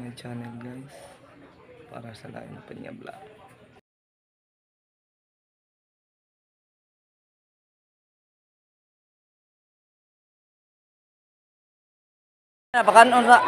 my channel guys, para sa lain na panyabla. Napakanon sa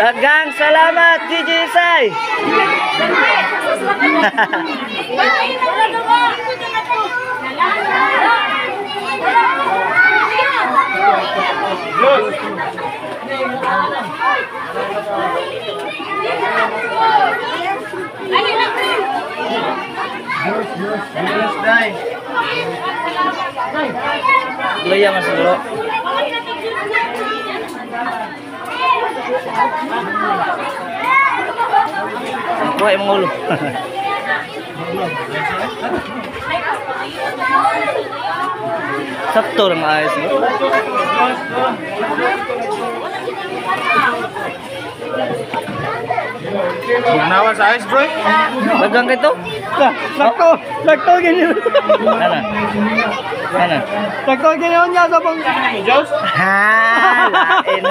Dagang salamat DJ Sai. Loya mas bro. Kuha yung ulo. Sakto lang ayos mo. Bugnawan sa ice bro. Dagang kito. Sakto ganyan. Ana. Sakto ganyan niya sa pang Diyos? Ha, lain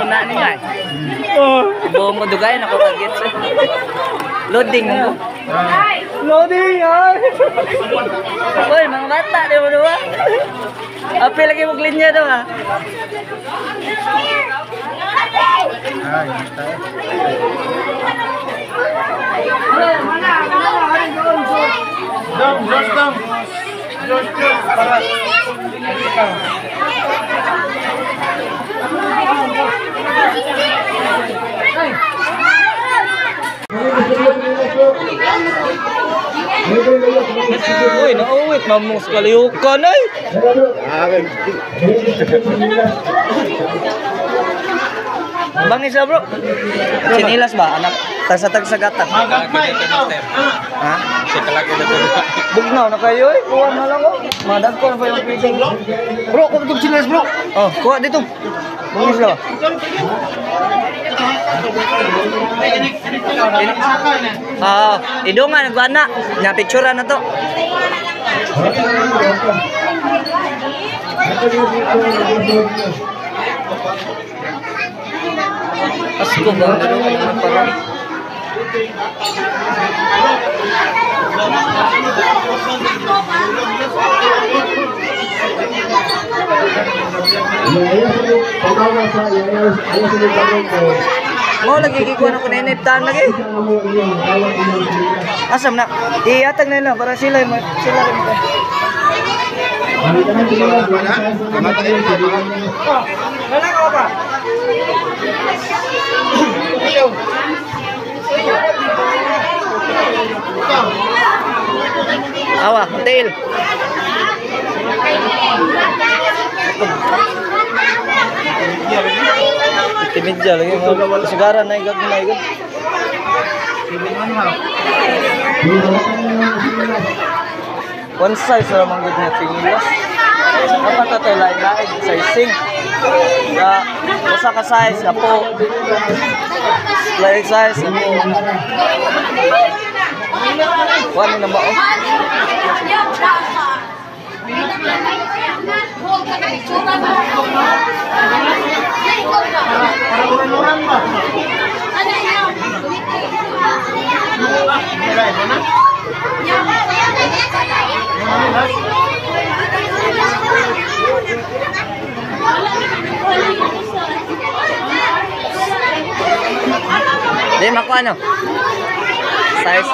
na ni nga. Oh, Buong mo dugay na ko kagits. Loading mo. loading ay. Oy, mga bata di mo duwa. Apil lagi mo linya daw ha. Dong. Diyos, para. Uy, nauwit mamong kaliyukan ay. Bangis na bro. Sinilas ba anak? Tagsagatan. Magagmay. Ha? Sikalaki na to. Bugnaw na kayo eh. Kuha na lang oh. Madag ko na pa yung piting. Bro, kuha itong sinilas bro. Oh, kuha dito. Bangis na ba? Idungan nagwana. Nya-picture na to. Asko ba ang gano'n ang parang mo lagi kikuha na ko na iniptaan lagi. Asam na iatag na lang para sila rin mo. Awa, tail. Timidya lagi mo. Sigara na igag na igag. One size ra man gud na tingilas. Dapat ta tay lain-lain sizing. Usa ka size apo. Lain size apo. Wala na ba oh? Di makuha ano? Size.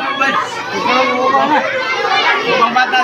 Ibang bata,